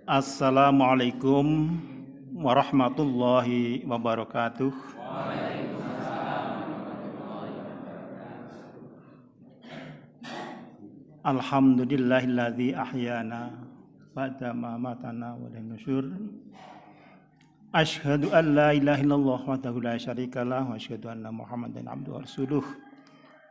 Assalamualaikum warahmatullahi wabarakatuh. Alhamdulillahilladzi ahyana ba'da ma matana wa ilaihin nusyur. Asyhadu an la ilaha illallah wahdahu la syarikalah wa asyhadu anna Muhammadan abduhu wa rasuluh.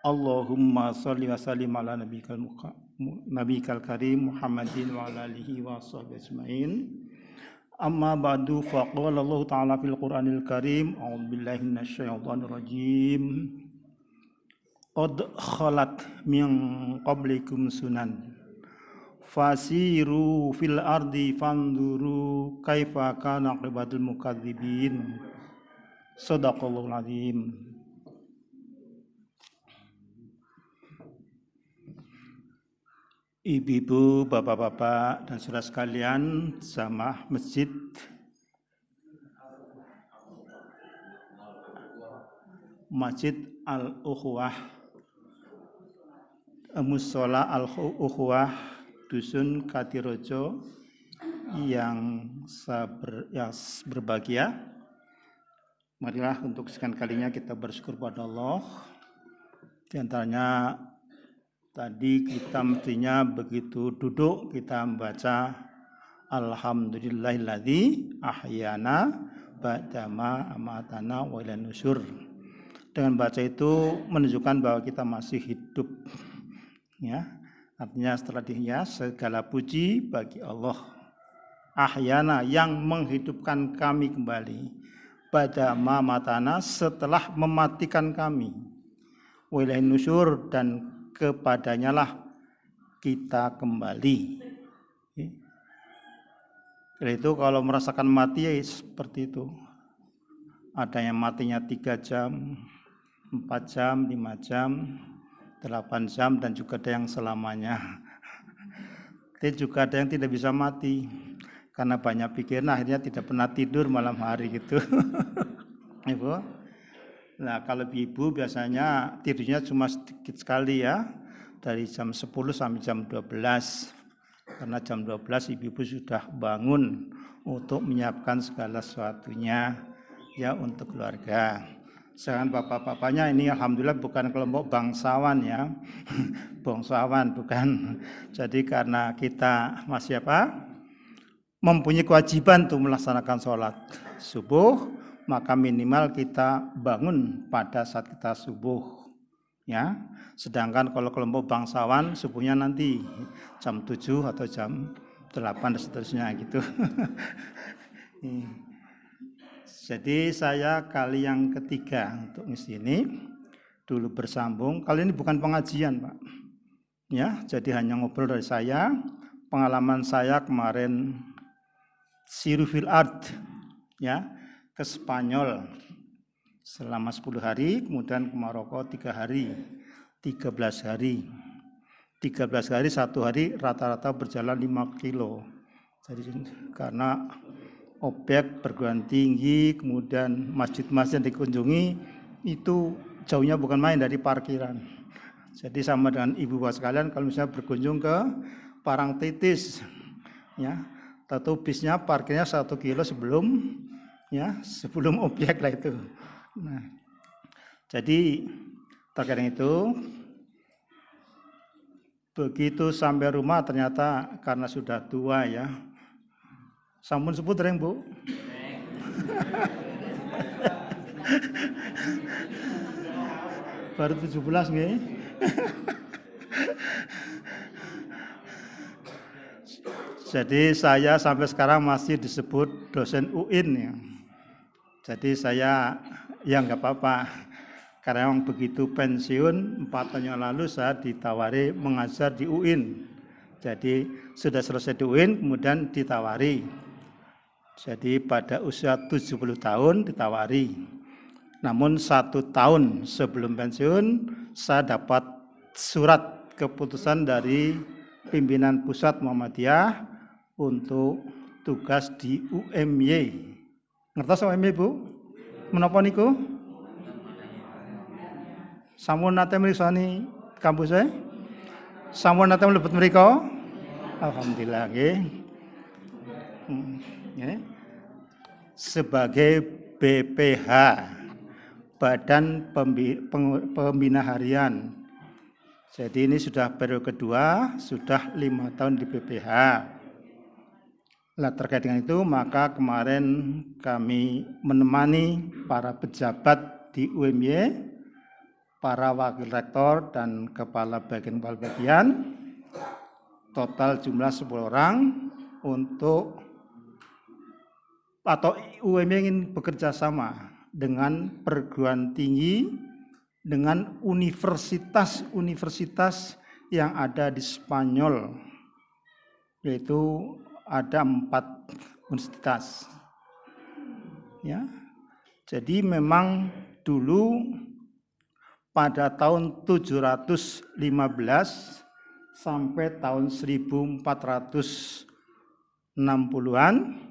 Allahumma shalli wa sallim ala nabiyikal karim Muhammadin wa ala alihi wa sahbihi ajmain. Amma ba'du, faqala Allah ta'ala fil Qur'anil Karim, a'udzu billahi minasyaitonir rajim. Qad khalat min qablikum sunan fasiru fil ardi fanzuru kaifa kana aqibatul mukadzibin. Shadaqallahul azim. Ibu-ibu, bapak-bapak, dan saudara sekalian, jamaah masjid Al-Ukhuwah, Mushola Al-Ukhuwah, Dusun Katirojo yang berbahagia. Marilah untuk sekian kalinya kita bersyukur pada Allah. Di antaranya tadi kita mestinya begitu duduk kita membaca Alhamdulillahilladzi ahyana ba'da ma amatana wa ilaihin nusyur. Dengan baca itu menunjukkan bahwa kita masih hidup. Ya, artinya setelah dihya segala puji bagi Allah. Ahyana yang menghidupkan kami kembali. Ba'da ma amatana setelah mematikan kami. Wa ilaihin nusyur dan kepadanya lah kita kembali. Jadi itu kalau merasakan mati ya seperti itu. Ada yang matinya 3 jam, 4 jam, 5 jam, 8 jam, dan juga ada yang selamanya. Dan juga ada yang tidak bisa mati karena banyak pikiran, akhirnya tidak pernah tidur malam hari gitu. Ibu. Nah, kalau ibu biasanya tidurnya cuma sedikit sekali ya, dari jam 10 sampai jam 12. Karena jam 12 ibu-ibu sudah bangun untuk menyiapkan segala sesuatunya ya untuk keluarga. Sedangkan bapak-bapaknya ini alhamdulillah bukan kelompok bangsawan ya. Bangsawan bukan. Jadi karena kita masih mempunyai kewajiban untuk melaksanakan sholat subuh, maka minimal kita bangun pada saat kita subuh ya. Sedangkan kalau kelompok bangsawan subuhnya nanti jam 7 atau jam 8 dan seterusnya gitu. Jadi saya kali yang ketiga untuk di sini dulu bersambung. Kali ini bukan pengajian, Pak. Ya, jadi hanya ngobrol dari saya, pengalaman saya kemarin siru fil ard ya, ke Spanyol selama 10 hari, kemudian ke Maroko 3 hari, 13 hari. 13 hari, 1 hari rata-rata berjalan 5 kilo. Jadi karena objek perguruan tinggi, kemudian masjid-masjid yang dikunjungi itu jauhnya bukan main dari parkiran. Jadi sama dengan ibu bapak sekalian kalau misalnya berkunjung ke Parangtritis ya, tentu bisnya parkirnya 1 kilo sebelum objek lah itu. Nah, jadi terkadang itu begitu sampai rumah ternyata karena sudah tua ya. Sampun sebut reng Bu. Baru 17 nggih. Jadi saya sampai sekarang masih disebut dosen UIN ya. Jadi saya ya nggak apa-apa. Karena memang begitu pensiun 4 tahun yang lalu saya ditawari mengajar di UIN. Jadi sudah selesai di UIN kemudian ditawari. Jadi pada usia 70 tahun ditawari. Namun 1 tahun sebelum pensiun saya dapat surat keputusan dari pimpinan pusat Muhammadiyah untuk tugas di UMY. Ngertos UMY Bu? Menapa niku? Sampun nate mirsani kampus e? Sampun nate mlebet mriku? Alhamdulillah nggih. Ya. Sebagai BPH, Badan Pembina Harian. Jadi ini sudah periode kedua, sudah 5 tahun di BPH. Nah, terkait dengan itu, maka kemarin kami menemani para pejabat di UMY, para wakil rektor dan kepala bagian, total jumlah 10 orang untuk atau UMY ingin bekerja sama dengan perguruan tinggi, dengan universitas-universitas yang ada di Spanyol, yaitu ada 4 universitas. Ya, jadi memang dulu pada tahun 715 sampai tahun 1460-an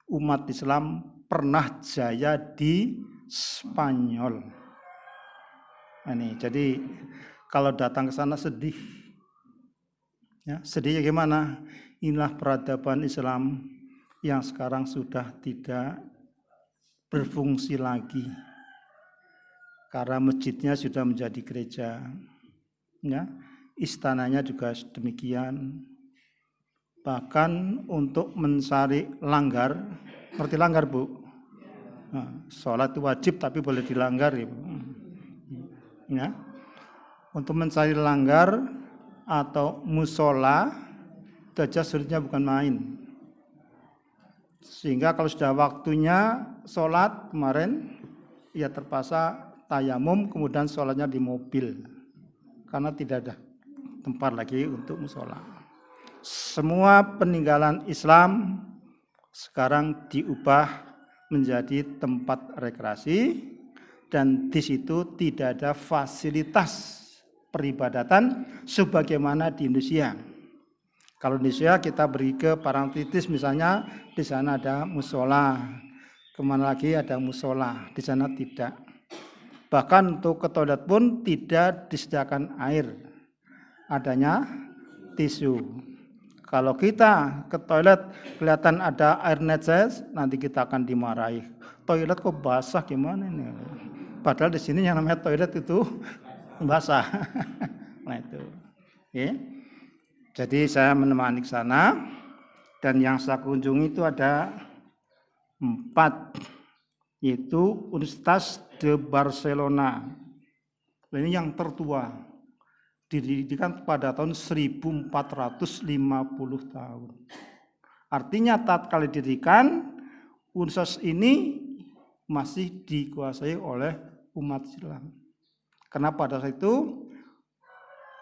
umat Islam pernah jaya di Spanyol. Ini jadi kalau datang ke sana sedih. Ya, sedihnya gimana? Inilah peradaban Islam yang sekarang sudah tidak berfungsi lagi. Karena masjidnya sudah menjadi gereja. Ya, istananya juga demikian. Bahkan untuk mencari langgar, ngerti langgar Bu? Nah, sholat itu wajib tapi boleh dilanggar ya Bu. Ya. Untuk mencari langgar atau musola, itu aja sulitnya bukan main. Sehingga kalau sudah waktunya sholat kemarin, ya terpaksa tayamum, kemudian sholatnya di mobil. Karena tidak ada tempat lagi untuk musola. Semua peninggalan Islam sekarang diubah menjadi tempat rekreasi dan di situ tidak ada fasilitas peribadatan sebagaimana di Indonesia. Kalau di Indonesia kita beri ke Parangtritis misalnya, di sana ada musola, kemana lagi ada musola, di sana tidak. Bahkan untuk ke toilet pun tidak disediakan air, adanya tisu. Kalau kita ke toilet kelihatan ada air netes, nanti kita akan dimarahi. Toilet kok basah gimana ini? Padahal di sini yang namanya toilet itu basah. Nah itu. Oke. Jadi saya menemani ke sana dan yang saya kunjungi itu ada 4, yaitu Universitas de Barcelona. Ini yang tertua. Didirikan pada tahun 1450 tahun. Artinya tatkala didirikan, universitas ini masih dikuasai oleh umat Islam. Karena pada saat itu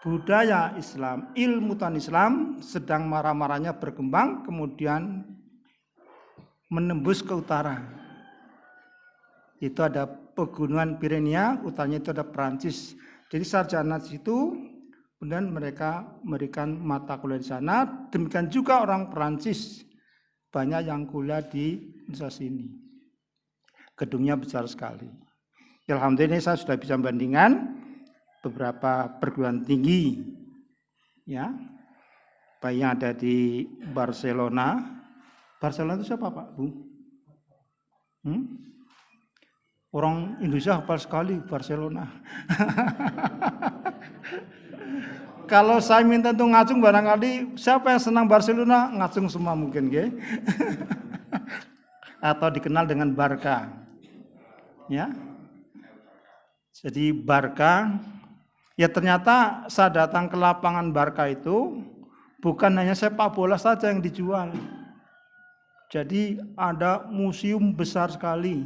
budaya Islam, ilmu pengetahuan Islam sedang marah-marahnya berkembang, kemudian menembus ke utara. Itu ada pegunungan Pirenia, utaranya itu ada Perancis. Jadi sarjana di situ, kemudian mereka memberikan mata kuliah di sana. Demikian juga orang Perancis, banyak yang kuliah di universitas ini. Gedungnya besar sekali. Alhamdulillah saya sudah bisa membandingkan beberapa perguruan tinggi, ya, baik yang ada di Barcelona. Barcelona itu siapa Pak Bu? Orang Indonesia hafal sekali Barcelona. Kalau saya minta untuk ngacung barangkali siapa yang senang Barcelona ngacung semua mungkin, ya. Atau dikenal dengan Barca, ya. Jadi Barca, ya ternyata saya datang ke lapangan Barca itu bukan hanya sepak bola saja yang dijual. Jadi ada museum besar sekali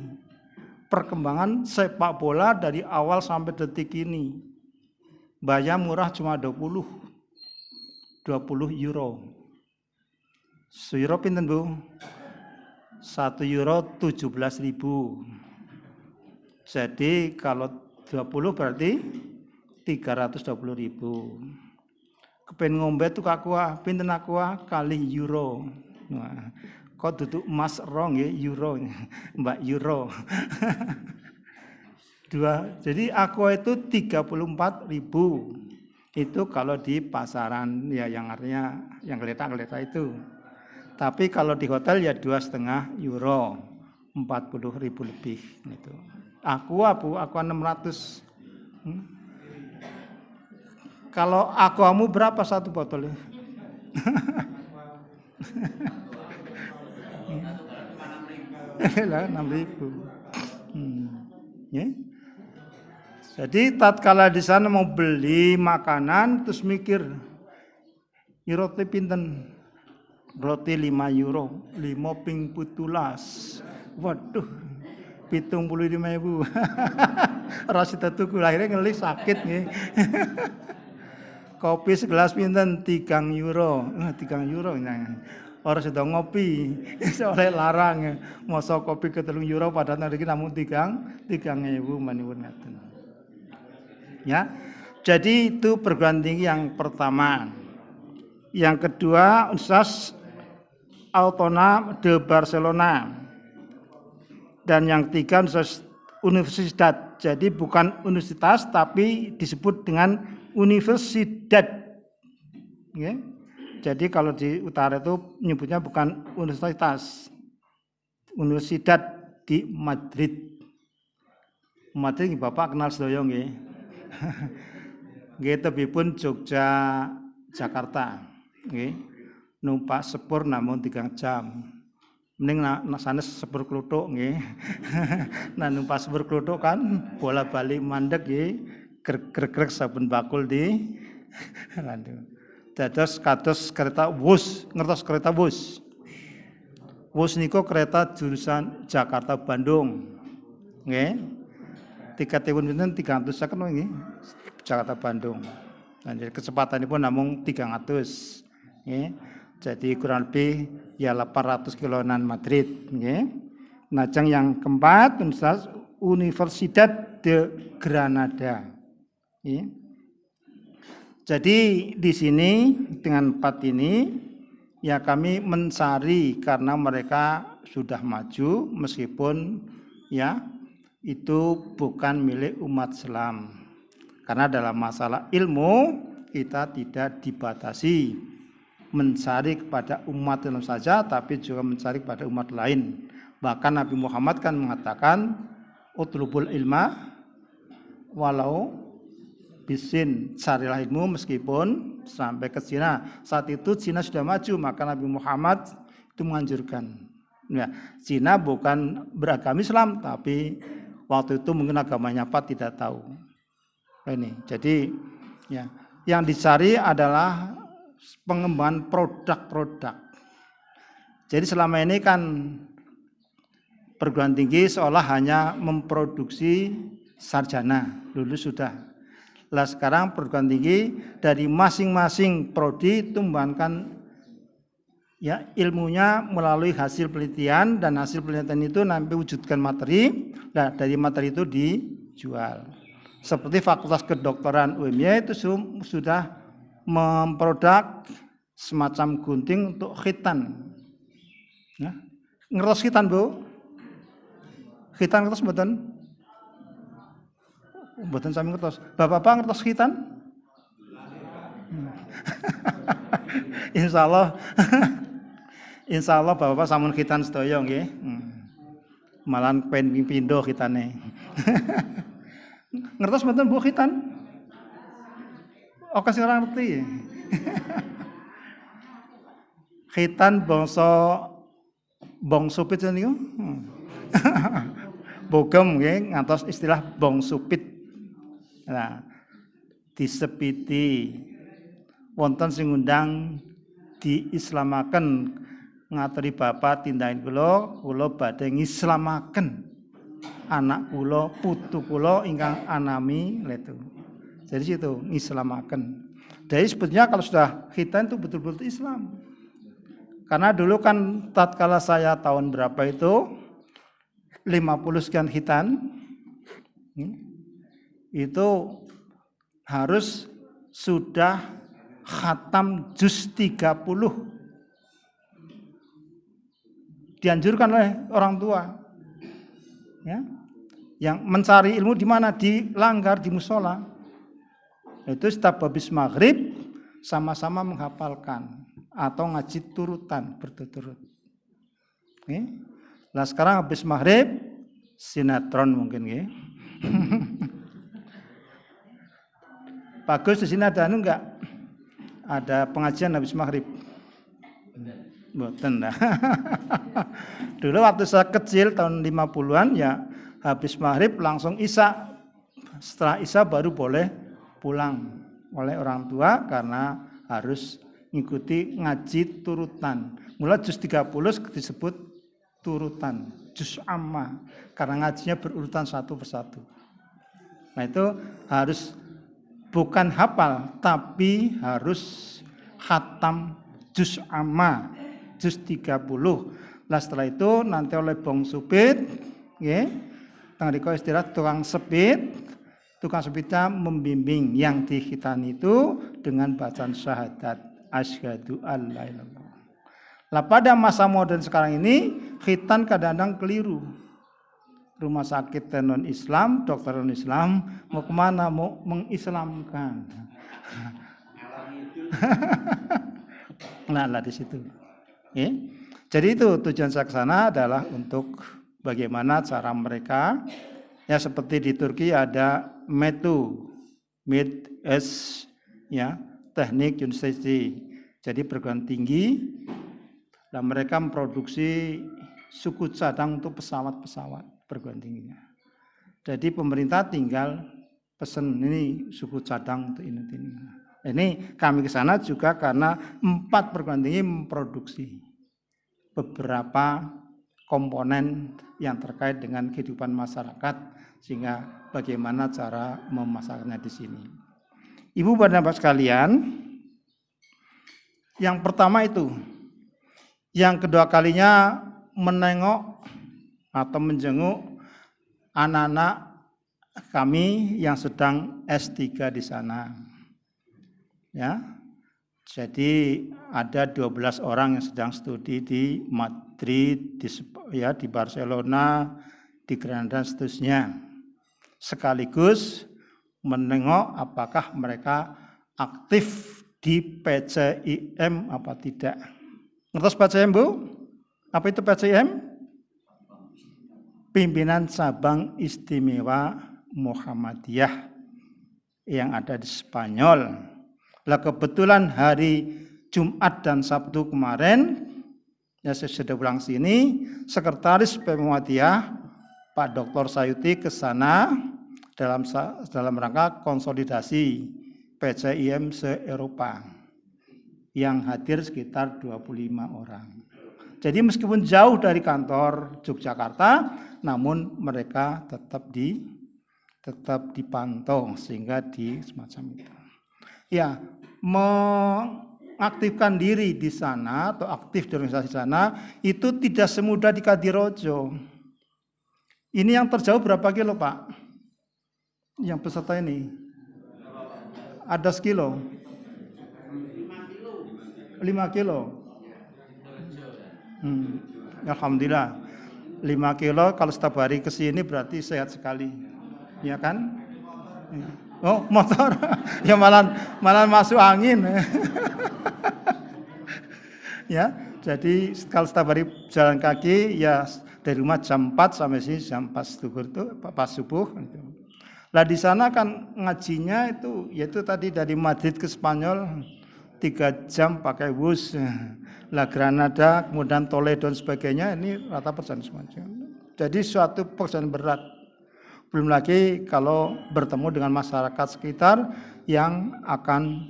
perkembangan sepak bola dari awal sampai detik ini. Bayar murah cuma 20 euro. Euro pinten Bu? 1 euro 17.000. Jadi kalau 20 berarti 320.000. Kepen ngombe tuh aqua, pinten aqua kali euro. Nah, kok duduk emas rong ya euro, Mbak euro. Jadi aqua itu 34.000. Itu kalau di pasaran ya yang artinya yang geleta-geleta itu. Tapi kalau di hotel ya 2,5 euro, 40.000 lebih gitu. Aku 600. Kalau kamu berapa satu botolnya? Lah 6.000. Ya. Jadi tatkala di sana mau beli makanan terus mikir, roti pinten? Roti 5 euro, 5 ping 17. Waduh, 75.000. Rasa tuku akhirnya ngeli sakit nggih. Kopi segelas pinten 3 euro. 3 euro orang sedang ngopi, soalnya larang. Masa kopi ke 3 euro padahal niki namung 3.000 maniwun ngaten. Ya. Jadi itu perguruan tinggi yang pertama. Yang kedua, Universitas Autònoma de Barcelona. Dan yang ketiga, Universidad. Jadi bukan universitas tapi disebut dengan universidad. Ya. Jadi kalau di utara itu menyebutnya bukan universitas. Universidad di Madrid. Madrid Bapak kenal sedaya nggih. Nggih tebihipun Jogja Jakarta. Nggih. Numpak sepur namun 3 jam. Mending sanes sepur kluthuk nggih. Nah numpak sepur kluthuk kan bola-balik mandeg nggih. Greg-greg saben bakul di landu. Dados kados kereta Wus, ngertos kereta Wus. Wus niku kereta jurusan Jakarta Bandung. Nggih. Tiketipun pinten 350 nggih. Jakarta Bandung. Nah, jadi kecepatanipun namung 300. Nggih. Jadi kurang lebih ya 800 kiloan Madrid, nggih. Najang yang keempat Universidad de Granada. Nggih. Jadi di sini dengan 4 ini ya kami mencari karena mereka sudah maju meskipun ya itu bukan milik umat Islam. Karena dalam masalah ilmu kita tidak dibatasi mencari kepada umat Islam saja tapi juga mencari kepada umat lain. Bahkan Nabi Muhammad kan mengatakan utlubul ilma walau bisin, carilah ilmu meskipun sampai ke Cina. Saat itu Cina sudah maju, maka Nabi Muhammad itu menganjurkan. Ya, Cina bukan beragama Islam, tapi waktu itu mungkin agamanya apa tidak tahu. Ini, jadi ya, yang dicari adalah pengembangan produk-produk. Jadi selama ini kan perguruan tinggi seolah hanya memproduksi sarjana, lulus sudah. Lah sekarang perguruan tinggi dari masing-masing prodi tumbuhkan ya ilmunya melalui hasil penelitian dan hasil penelitian itu nanti wujudkan materi. Nah dari materi itu dijual. Seperti Fakultas Kedokteran UMY itu sudah memproduk semacam gunting untuk khitan. Ya. Ngertos khitan Bu? Khitan ngertos mboten? Mboten sami ngertos. Bapak-bapak ngertos khitan? Insyaallah. Insyaallah Bapak sampun khitan sedaya nggih. Malan pen pindho khitane. Ngertos mboten Bu khitan? Oke sing ora ngerti. Khitan bong supit niku. Bogem nggih ngantos istilah bong supit. Nah, disepiti wonten sing ngundang diislamaken ngaturi Bapak tindakan kula badhe ngislamaken anak kula putu kula ingkang anami letu. Jadi situ ngislamaken. Jadi sebetulnya kalau sudah khitan itu betul-betul Islam. Karena dulu kan tatkala saya tahun berapa itu 50 sekian khitan itu harus sudah khatam juz 30. Dianjurkan oleh orang tua. Ya. Yang mencari ilmu di mana? Di langgar, di musola. Itu setiap habis maghrib sama-sama menghafalkan. atau ngaji turutan berturut-turut. Oke. Nah sekarang habis maghrib sinetron mungkin ya. Bagus di sini ada enggak? Ada pengajian habis maghrib. Mboten dah. Dulu waktu saya kecil tahun 50-an ya habis maghrib langsung isya. Setelah isya baru boleh pulang oleh orang tua karena harus mengikuti ngaji turutan. Mula juz 30 disebut turutan, juz amma karena ngajinya berurutan satu persatu. Nah itu harus bukan hafal tapi harus khatam juz amma, juz 30. Nah setelah itu nanti oleh bong supit, ya, tengah istirahat tukang sepitnya membimbing yang dikhitan itu dengan bacaan syahadat asyhadu alla ilaha illallah. Lah pada masa modern sekarang ini khitan kadang-kadang keliru. Rumah sakit non Islam, dokter non Islam mau kemana? Mau mengislamkan. Nah lah di situ. Okay. Jadi itu tujuan saya ke sana adalah untuk bagaimana cara mereka. Ya seperti di Turki ada MES ya, teknik university. Jadi perguruan tinggi dan mereka memproduksi suku cadang untuk pesawat-pesawat perguruan tingginya. Jadi pemerintah tinggal pesen ini suku cadang untuk ini. Ini kami ke sana juga karena 4 perguruan tinggi memproduksi beberapa komponen yang terkait dengan kehidupan masyarakat. Sehingga bagaimana cara memasarkannya di sini. Ibu bapak sekalian, yang pertama itu, yang kedua kalinya menengok atau menjenguk anak-anak kami yang sedang S3 di sana. Ya. Jadi ada 12 orang yang sedang studi di Madrid, di Barcelona, di Granada dan seterusnya. Sekaligus menengok apakah mereka aktif di PCIM apa tidak. Ngertos PCIM Bu? Apa itu PCIM? Pimpinan Cabang Istimewa Muhammadiyah yang ada di Spanyol. Lah kebetulan hari Jumat dan Sabtu kemarin, ya saya sudah pulang sini, Sekretaris Muhammadiyah Pak Dr. Sayuti ke sana dalam rangka konsolidasi PCIM se-Eropa yang hadir sekitar 25 orang. Jadi meskipun jauh dari kantor Yogyakarta, namun mereka tetap dipantau sehingga di semacam itu. Ya, mengaktifkan diri di sana atau aktif di organisasi sana itu tidak semudah di Kadirojo. Ini yang terjauh berapa kilo Pak? Yang peserta ini? Ada sekilo? 5 kilo. Alhamdulillah. 5 kilo kalau setiap hari ke sini berarti sehat sekali. Ya kan? Oh, motor. Ya malah masuk angin. Ya, jadi kalau setiap hari jalan kaki ya dari rumah jam 4 sampai sini jam 4 subuh. Lah di sana kan ngajinya itu yaitu tadi dari Madrid ke Spanyol 3 jam pakai bus. Lah Granada, kemudian Toledo dan sebagainya ini rata perjalanan semacam. Jadi suatu perjalanan berat. Belum lagi kalau bertemu dengan masyarakat sekitar yang akan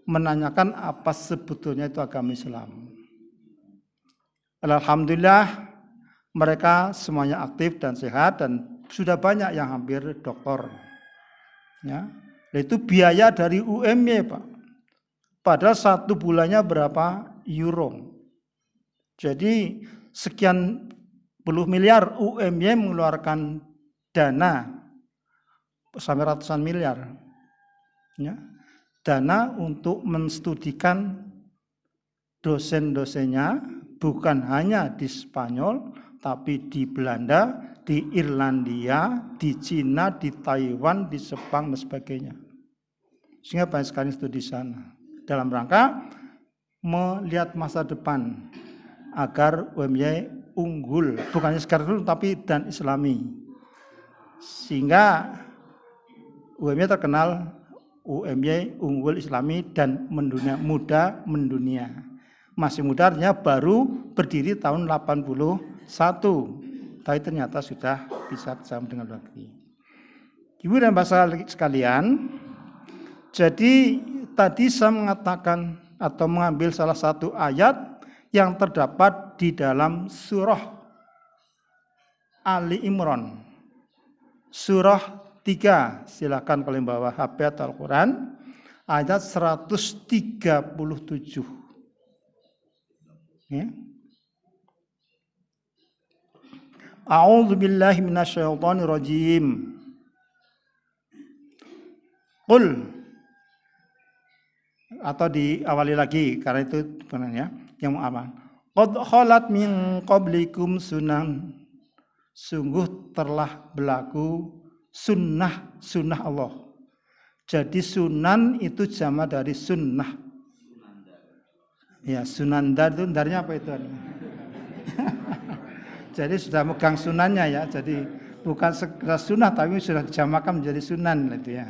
menanyakan apa sebetulnya itu agama Islam. Alhamdulillah mereka semuanya aktif dan sehat dan sudah banyak yang hampir doktor. Ya, itu biaya dari UMY Pak. Padahal 1 bulannya berapa euro. Jadi sekian puluh miliar UMY mengeluarkan dana sampai ratusan miliar. Ya, dana untuk menstudikan dosen-dosennya bukan hanya di Spanyol, tapi di Belanda, di Irlandia, di Cina, di Taiwan, di Jepang dan sebagainya. Sehingga banyak sekali studi sana. Dalam rangka melihat masa depan agar UMY unggul, bukannya sekedar dulu tapi dan islami. Sehingga UMY terkenal UMY unggul islami dan mendunia, muda mendunia. Masih muda artinya baru berdiri tahun 81. Tapi ternyata sudah bisa bersama dengan luar negeri. Ibu dan bapak sekalian, jadi tadi saya mengatakan atau mengambil salah satu ayat yang terdapat di dalam surah Ali Imran. Surah 3, silakan kalian bawa HP atau Al-Quran, ayat 137. Ya. A'udzu billahi minasyaitonir rajim. Qul, atau diawali lagi karena itu sebenarnya yang aman. Qad khalat min qablikum sunan, sungguh telah berlaku sunnah Allah. Jadi sunan itu jama dari sunnah. Ya, sunandar itu darnya apa itu? Jadi sudah megang sunannya ya. Jadi bukan sekedar sunnah tapi sudah dijamakan menjadi sunan itu ya.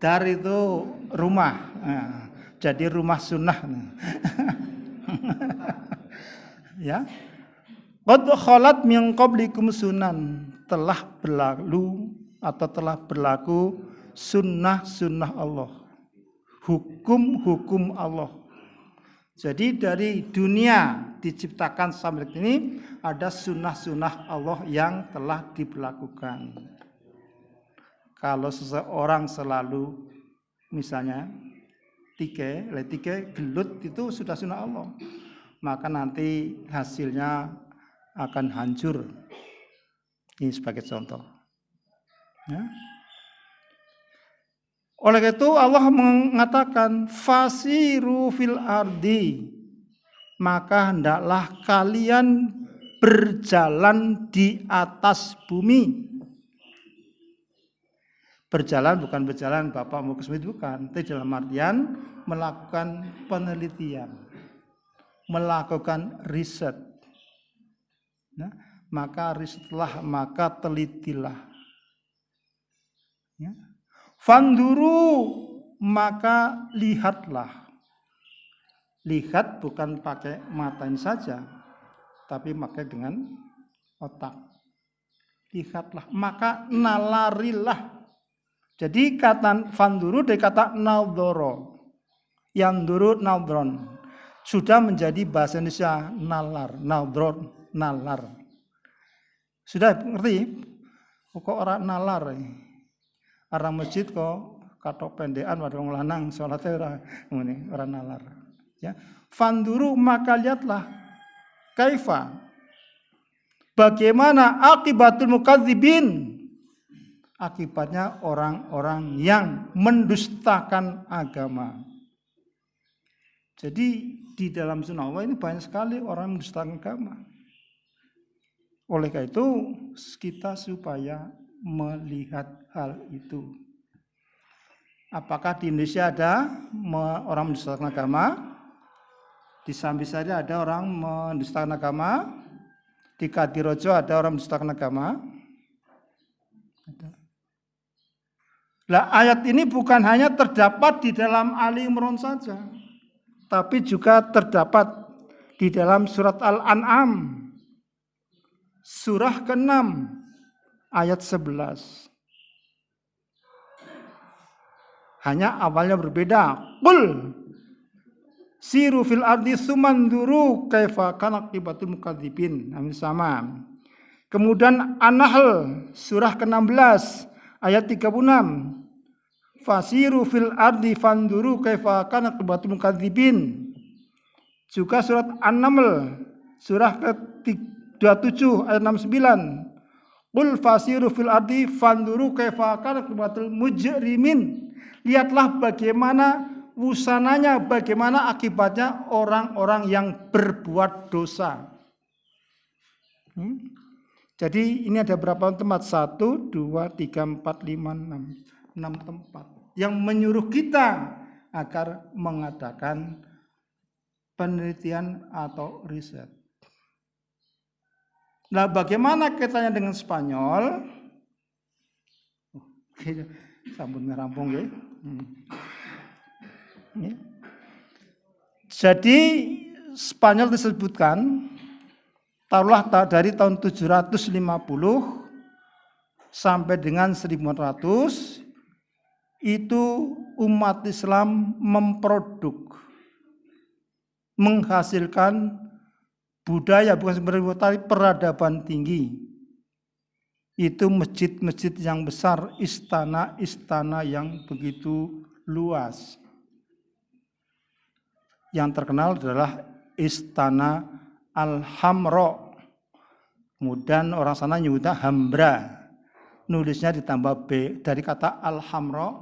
Dar itu rumah. Nah, jadi rumah sunnah. Ya. Qad khalat min qablikum sunan, telah berlalu atau telah berlaku sunnah Allah, hukum Allah. Jadi dari dunia diciptakan sampai ini ada sunnah Allah yang telah diberlakukan. Kalau seseorang selalu misalnya tike gelut itu sudah sunnah Allah, maka nanti hasilnya akan hancur. Ini sebagai contoh. Ya. Oleh itu Allah mengatakan fasiru fil ardi, maka hendaklah kalian berjalan di atas bumi. Berjalan bukan berjalan Bapak mau ke Smith, bukan. Tapi dalam artian melakukan penelitian, melakukan riset. Nah, maka risetlah, maka telitilah. Ya. Fanduru, maka lihatlah. Lihat bukan pakai mata ini saja, tapi pakai dengan otak. Lihatlah, maka nalarilah. Jadi kata fanduru dari kata naldoro, yang duru naldron, sudah menjadi bahasa Indonesia nalar, naldron, nalar. Sudah ngerti? Kok orang nalar? Orang masjid kok katok pendekan wadong lanang salatnya orang nalar. Ya, fanduru, maka lihatlah kaifa, bagaimana akibatul mukadzibin, akibatnya orang-orang yang mendustakan agama. Jadi di dalam sunnah Allah ini banyak sekali orang yang mendustakan agama. Oleh karena itu kita supaya melihat hal itu. Apakah di Indonesia ada orang mendustakan agama? Di Sambisari ada orang mendustakan agama? Di Kadirojo ada orang mendustakan agama? Ada. Lah ayat ini bukan hanya terdapat di dalam Ali Imran saja, tapi juga terdapat di dalam surat Al-An'am, surah ke-6 ayat 11. Hanya awalnya berbeda. Qul siru fil ardi sumanduru kaifa kana aqibatul mukadzibin. Sama. Kemudian An-Nahl surah ke-16 ayat 36. Fasiru fil ardi fanduru kaifa kana aqibatul mukadzibin. Juga surat An-Naml surah ke-27 ayat 69. Qul fasiru fil ardi fanduru kaifa kana aqibatul mujrimin. Lihatlah bagaimana wusananya, bagaimana akibatnya orang-orang yang berbuat dosa. Jadi ini ada berapa tempat? 1, 2, 3, 4, 5, 6 tempat yang menyuruh kita agar mengadakan penelitian atau riset. Nah, bagaimana kaitannya dengan Spanyol? Sampun merampung ya. Jadi Spanyol disebutkan taruhlah dari tahun 750 sampai dengan 1400 itu umat Islam menghasilkan budaya, bukan sebenarnya tadi, peradaban tinggi. Itu masjid-masjid yang besar, istana-istana yang begitu luas. Yang terkenal adalah Istana Alhambra. Kemudian orang sana nyebutnya Hambra. Nulisnya ditambah B dari kata Alhambra,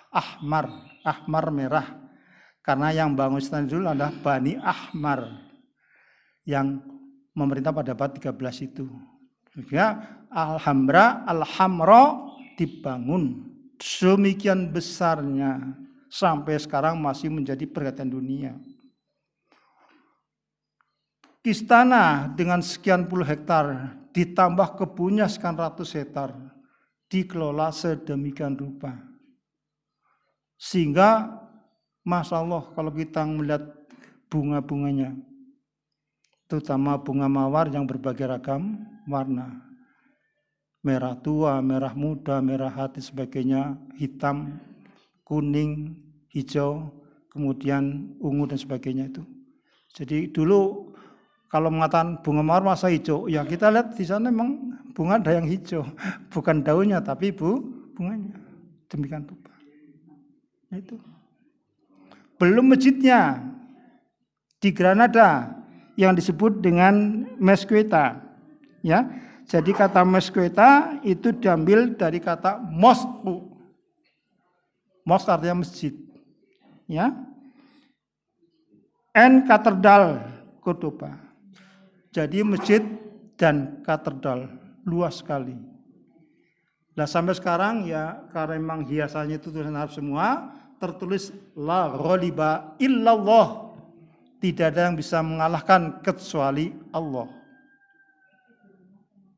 ahmar merah. Karena yang bangun istana dulu adalah Bani Ahmar yang memerintah pada abad 13 itu. Sehingga Alhambra dibangun semikian besarnya sampai sekarang masih menjadi perhatian dunia. Istana dengan sekian puluh hektar ditambah kebunnya sekian ratus hektar dikelola sedemikian rupa. Sehingga Masya Allah kalau kita melihat bunga-bunganya, terutama bunga mawar yang berbagai ragam warna. Merah tua, merah muda, merah hati, sebagainya, hitam, kuning, hijau, kemudian ungu dan sebagainya itu. Jadi dulu kalau mengatakan bunga mawar masa hijau, ya kita lihat di sana memang bunga ada yang hijau, bukan daunnya tapi bunganya. Demikian rupa. Itu. Belum masjidnya di Granada yang disebut dengan Mesquita, ya. Jadi kata Mesquita itu diambil dari kata mosque. Mosque artinya masjid, ya. And katedral Cordoba. Jadi masjid dan katedral luas sekali. Nah sampai sekarang ya karena memang hiasannya itu tulisan Arab semua, tertulis la ghaliba illallah. Tidak ada yang bisa mengalahkan kecuali Allah.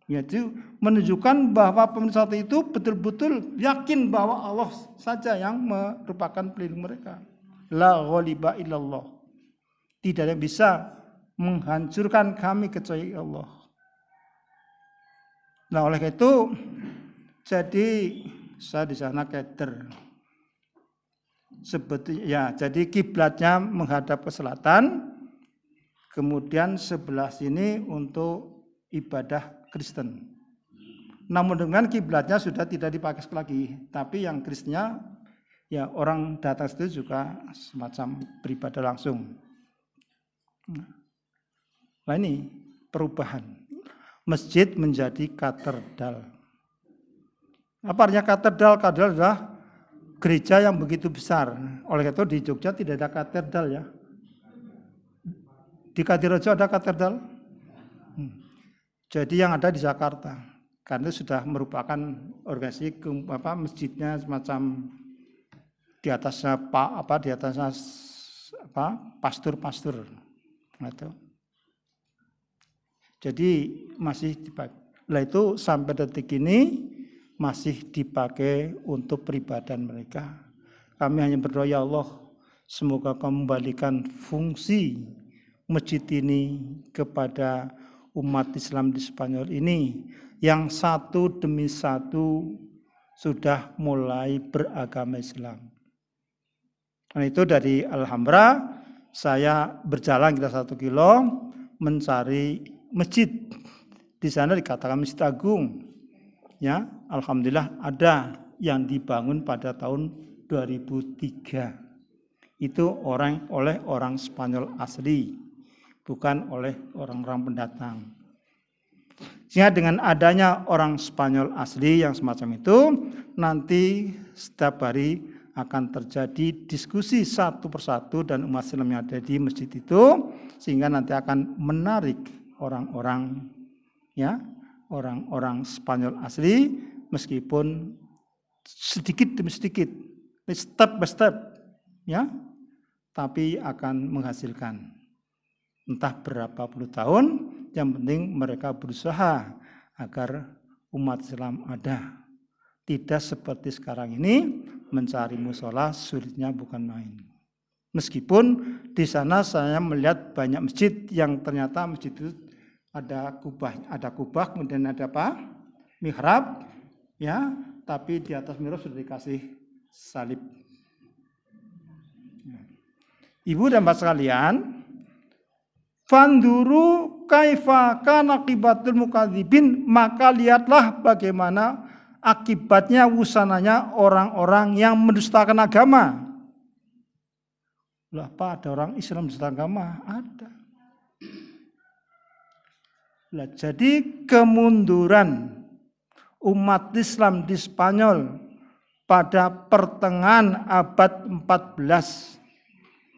Yaitu menunjukkan bahwa pemerintah itu betul-betul yakin bahwa Allah saja yang merupakan pelindung mereka. La ghaliba illallah. Tidak ada yang bisa menghancurkan kami kecuali Allah. Nah oleh itu jadi saya di sana keder. Sebetulnya ya, jadi kiblatnya menghadap ke selatan, kemudian sebelah sini untuk ibadah Kristen. Namun dengan kiblatnya sudah tidak dipakai lagi, tapi yang Kristennya ya orang datang itu juga semacam beribadah langsung. Nah ini perubahan. Masjid menjadi katedral. Apa artinya katedral? Katedral adalah gereja yang begitu besar. Oleh itu di Jogja tidak ada katedral ya. Di Kadirejo ada katedral. Jadi yang ada di Jakarta. Karena sudah merupakan organisasi masjidnya semacam di atasnya pastur-pastur. Gitu. Jadi masih dipakai. Lah itu sampai detik ini masih dipakai untuk peribadahan mereka. Kami hanya berdoa ya Allah, semoga Kau membalikan fungsi masjid ini kepada umat Islam di Spanyol ini yang satu demi satu sudah mulai beragama Islam. Dan itu dari Alhambra saya berjalan kira 1 kilo mencari masjid. Di sana dikatakan Masjid Agung. Ya, alhamdulillah ada yang dibangun pada tahun 2003. Itu oleh orang Spanyol asli, bukan oleh orang-orang pendatang. Sehingga dengan adanya orang Spanyol asli yang semacam itu, nanti setiap hari akan terjadi diskusi satu persatu dan umat Islam yang ada di masjid itu, sehingga nanti akan menarik orang-orang Spanyol asli, meskipun sedikit demi sedikit, step by step, ya. tapi akan menghasilkan. Entah berapa puluh tahun, yang penting mereka berusaha agar umat Islam ada. Tidak seperti sekarang ini, mencari musola sulitnya bukan main. Meskipun di sana saya melihat banyak masjid yang ternyata masjid itu ada kubah, kemudian ada apa? Mihrab, ya, tapi di atas mihrab sudah dikasih salib. Ibu dan bapak sekalian, fanduru kaifa kana aqibatul mukadzibin, maka lihatlah bagaimana akibatnya, wusananya orang-orang yang mendustakan agama. Lah, Pak, ada orang Islam mendustakan agama? Ada. Lah, jadi kemunduran umat Islam di Spanyol pada pertengahan abad 14,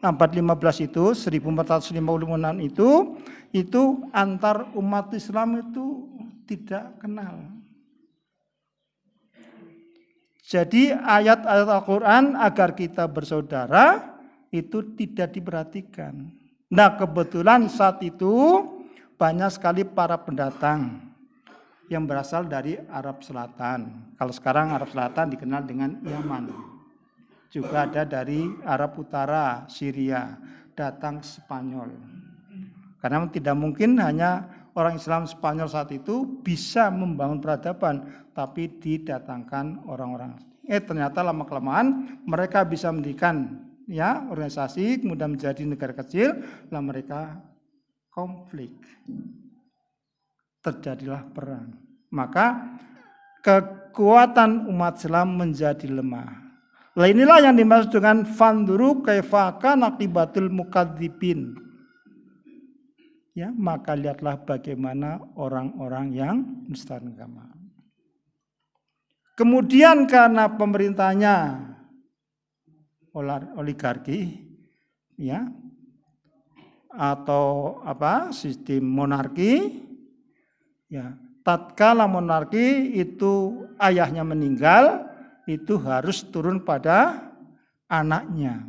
abad 15 itu, 1456 itu antar umat Islam itu tidak kenal. Jadi ayat-ayat Al-Quran agar kita bersaudara itu tidak diperhatikan. Nah, kebetulan saat itu banyak sekali para pendatang yang berasal dari Arab Selatan. Kalau sekarang Arab Selatan dikenal dengan Yaman. Juga ada dari Arab Utara, Syria, datang Spanyol. Karena tidak mungkin hanya orang Islam Spanyol saat itu bisa membangun peradaban, tapi didatangkan orang-orang. Ternyata lama-kelamaan mereka bisa mendirikan ya organisasi, kemudian menjadi negara kecil, lalu mereka konflik. Terjadilah perang. Maka kekuatan umat Islam menjadi lemah. Lah inilah yang dimaksud dengan fanduru kaifa kana aqibatul mukadzibin. Ya, maka lihatlah bagaimana orang-orang yang mendustakan agama. Kemudian karena pemerintahnya oligarki, ya, atau sistem monarki, ya, tatkala monarki itu ayahnya meninggal, itu harus turun pada anaknya.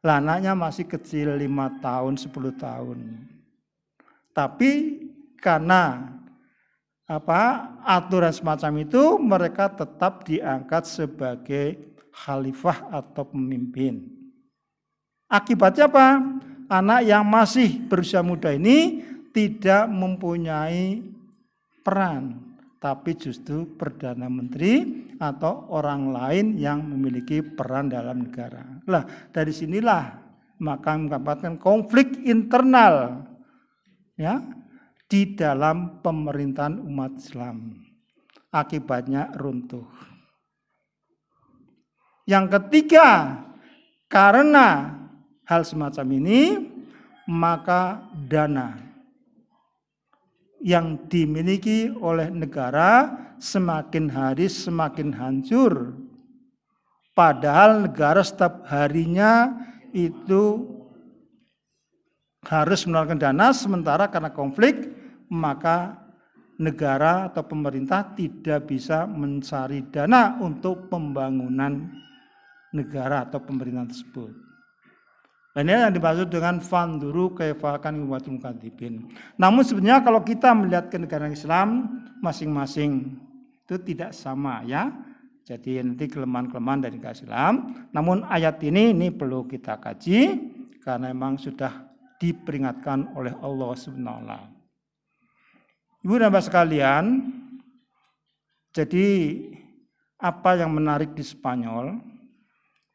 Lah, anaknya masih kecil 5 tahun, 10 tahun. Tapi karena aturan semacam itu, mereka tetap diangkat sebagai khalifah atau pemimpin. Akibatnya apa? Anak yang masih berusia muda ini tidak mempunyai peran, tapi justru Perdana Menteri atau orang lain yang memiliki peran dalam negara. Lah, dari sinilah maka mendapatkan konflik internal, ya, di dalam pemerintahan umat Islam. Akibatnya runtuh. Yang ketiga, karena hal semacam ini, maka dana yang dimiliki oleh negara semakin hari semakin hancur. Padahal negara setiap harinya itu harus mengeluarkan dana, sementara karena konflik maka negara atau pemerintah tidak bisa mencari dana untuk pembangunan negara atau pemerintahan tersebut. Dan ini yang dimaksud dengan fanduru kaifa kana aqibatul mukadzibin. Namun sebenarnya kalau kita melihat ke negara Islam masing-masing itu tidak sama, ya. Jadi nanti kelemahan-kelemahan dari negara Islam. Namun ayat ini perlu kita kaji karena memang sudah diperingatkan oleh Allah Subhanahu wa taala. Ibu dan Bapak sekalian, jadi apa yang menarik di Spanyol?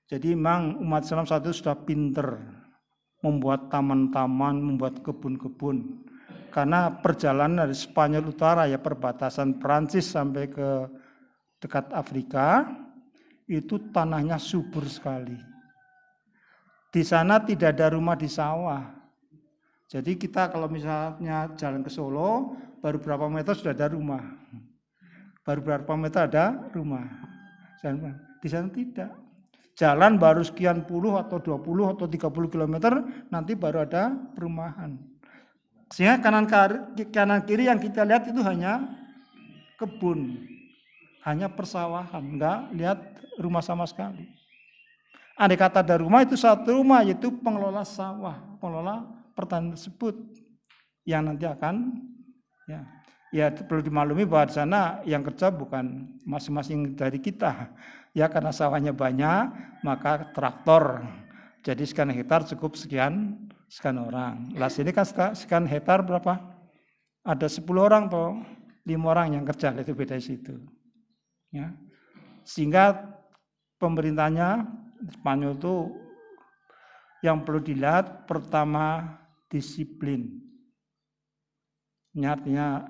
Jadi memang umat Islam saat itu sudah pinter membuat taman-taman, membuat kebun-kebun. Karena perjalanan dari Spanyol utara, ya perbatasan Prancis sampai ke dekat Afrika, itu tanahnya subur sekali. Di sana tidak ada rumah di sawah. Jadi kita kalau misalnya jalan ke Solo, baru berapa meter sudah ada rumah. Baru berapa meter ada rumah. Di sana tidak. Jalan baru sekian puluh atau 20 atau 30 km, nanti baru ada perumahan. Sehingga kanan kiri yang kita lihat itu hanya kebun, hanya persawahan, enggak lihat rumah sama sekali. Andai kata ada rumah itu satu rumah, yaitu pengelola sawah, pengelola pertanian tersebut yang nanti akan ya perlu dimaklumi bahwa di sana yang kerja bukan masing-masing dari kita. Ya karena sawahnya banyak, maka traktor. Jadi sekian hektar cukup sekian orang. Lah sini kan sekian hektar berapa? Ada 10 orang atau 5 orang yang kerja, itu beda di situ. Ya. Sehingga pemerintahnya Spanyol itu yang perlu dilihat pertama disiplin. Ini artinya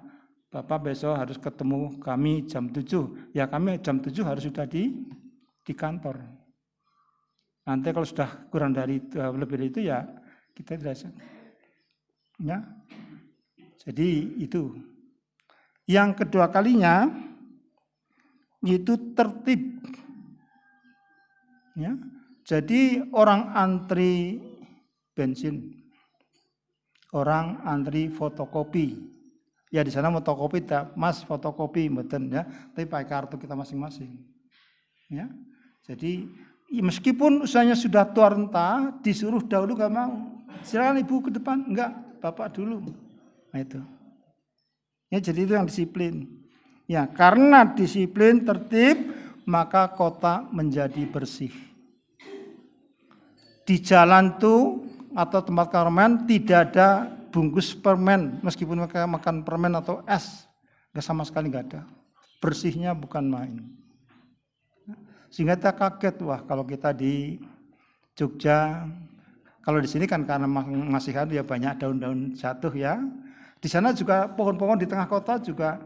Bapak besok harus ketemu kami jam 7. Ya kami jam 7 harus sudah di kantor. Nanti kalau sudah kurang dari lebih dari itu ya kita tidak. Ya. Jadi itu. Yang kedua kalinya itu tertib. Ya. Jadi orang antri bensin, orang antri fotokopi. Ya di sana fotokopi tak, Mas fotokopi mboten ya, tapi pakai kartu kita masing-masing. Ya. Jadi meskipun usianya sudah tua renta, disuruh dahulu gak mau. Silakan Ibu ke depan, enggak, Bapak dulu. Nah itu. Ya jadi itu yang disiplin. Ya, karena disiplin tertib, maka kota menjadi bersih. Di jalan tuh atau tempat keramaian tidak ada bungkus permen, meskipun mereka makan permen atau es, nggak sama sekali nggak ada. Bersihnya bukan main. Sehingga kita kaget, wah kalau kita di Jogja, kalau di sini kan karena masih ada ya banyak daun-daun jatuh ya. Di sana juga pohon-pohon di tengah kota juga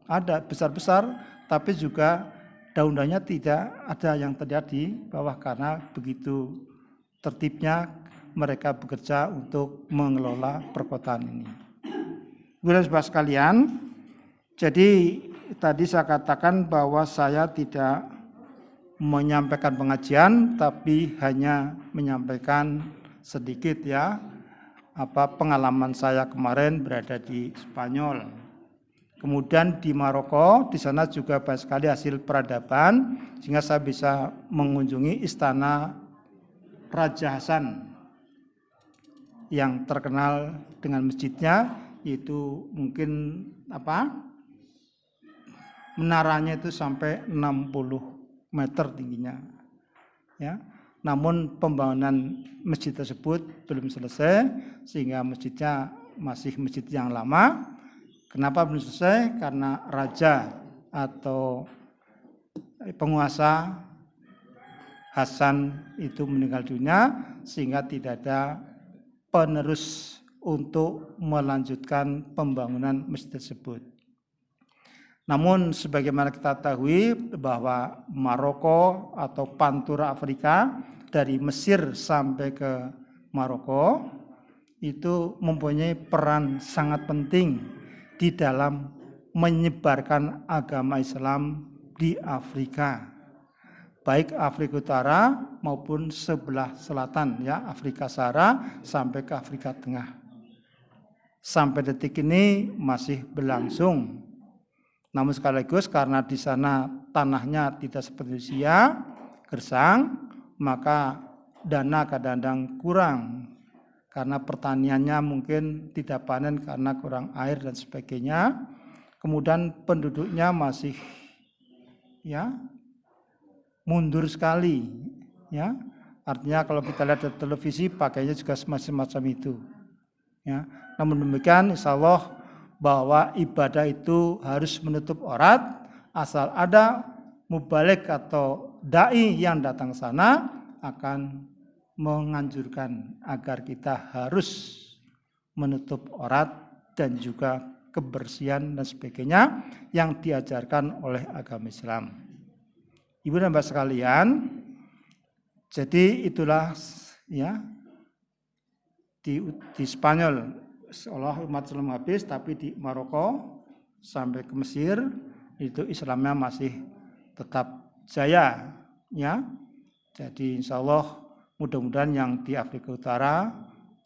ada besar-besar, tapi juga daun-daunnya tidak ada yang terlihat di bawah karena begitu tertibnya mereka bekerja untuk mengelola perkotaan ini. Saudara-saudara sekalian, jadi tadi saya katakan bahwa saya tidak menyampaikan pengajian, tapi hanya menyampaikan sedikit ya pengalaman saya kemarin berada di Spanyol. Kemudian di Maroko, di sana juga banyak sekali hasil peradaban, sehingga saya bisa mengunjungi istana Raja Hasan yang terkenal dengan masjidnya, yaitu mungkin menaranya itu sampai 60 meter tingginya. Ya. Namun pembangunan masjid tersebut belum selesai, sehingga masjidnya masih masjid yang lama. Kenapa belum selesai? Karena raja atau penguasa Hasan itu meninggal dunia, sehingga tidak ada penerus untuk melanjutkan pembangunan masjid tersebut. Namun sebagaimana kita ketahui bahwa Maroko atau Pantura Afrika dari Mesir sampai ke Maroko itu mempunyai peran sangat penting di dalam menyebarkan agama Islam di Afrika. Baik Afrika Utara maupun sebelah selatan ya, Afrika Sahara sampai ke Afrika Tengah. Sampai detik ini masih berlangsung. Namun sekaligus karena di sana tanahnya tidak seperti Rusia, gersang, maka dana kadang-kadang kurang. Karena pertaniannya mungkin tidak panen karena kurang air dan sebagainya. Kemudian penduduknya masih ya mundur sekali, ya. Artinya kalau kita lihat di televisi pakainya juga semacam itu. Ya. Namun demikian insya Allah bahwa ibadah itu harus menutup aurat, asal ada mubalik atau dai yang datang sana akan menganjurkan agar kita harus menutup aurat dan juga kebersihan dan sebagainya yang diajarkan oleh agama Islam. Ibu dan Bapak sekalian, jadi itulah ya di Spanyol seolah umat Islam habis, tapi di Maroko sampai ke Mesir itu Islamnya masih tetap jaya ya. Jadi insya Allah mudah-mudahan yang di Afrika Utara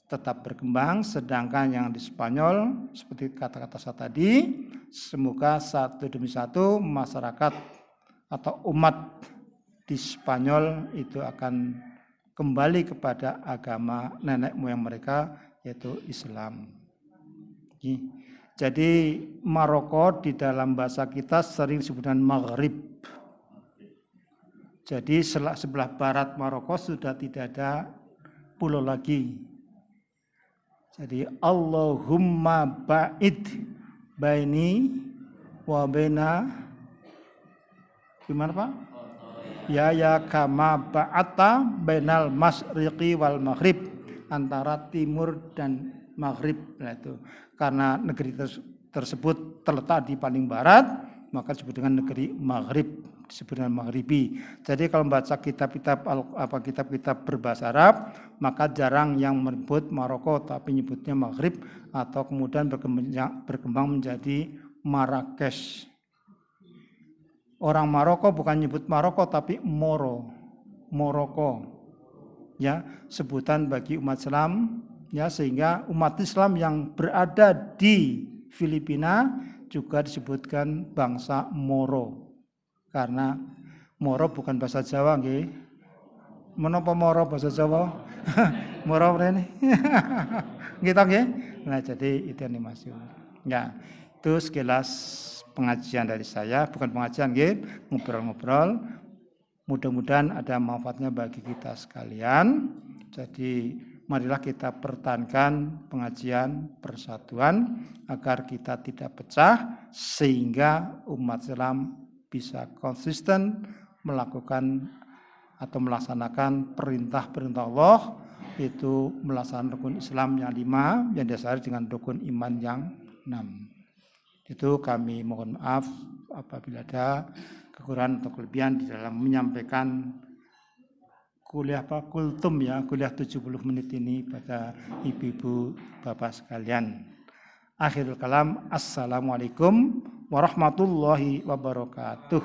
tetap berkembang, sedangkan yang di Spanyol seperti kata-kata saya tadi, semoga satu demi satu masyarakat atau umat di Spanyol itu akan kembali kepada agama nenek moyang mereka, yaitu Islam. Jadi Maroko di dalam bahasa kita sering disebutkan Maghrib. Jadi sebelah barat Maroko sudah tidak ada pulau lagi. Jadi Allahumma ba'id baini wa baina, gimana Pak? Ya kama ba'ata bainal masyriqi wal maghrib, antara timur dan maghrib. Nah, itu karena negeri tersebut terletak di paling barat, maka disebut dengan negeri maghrib, disebut dengan maghribi. Jadi kalau membaca kitab-kitab berbahasa Arab, maka jarang yang menyebut Maroko, tapi menyebutnya maghrib, atau kemudian berkembang menjadi Marrakesh. Orang Maroko bukan menyebut Maroko, tapi Moroko. Ya, sebutan bagi umat Islam, ya, sehingga umat Islam yang berada di Filipina juga disebutkan bangsa Moro. Karena Moro bukan bahasa Jawa, nggih. Menapa Moro bahasa Jawa? Moro ini. Gitu nggih. Nah, jadi itu yang dimaksud. Ya, itu sekilas pengajian dari saya, bukan pengajian nggih, ngobrol-ngobrol. Mudah-mudahan ada manfaatnya bagi kita sekalian. Jadi marilah kita pertahankan pengajian persatuan agar kita tidak pecah, sehingga umat Islam bisa konsisten melakukan atau melaksanakan perintah-perintah Allah, itu melaksanakan rukun Islam yang 5 yang dasari dengan rukun iman yang 6. Itu kami mohon maaf apabila ada kekurangan atau kelebihan di dalam menyampaikan kuliah kultum, ya, kuliah 70 menit ini pada ibu-ibu bapak sekalian. Akhirul kalam, assalamualaikum warahmatullahi wabarakatuh.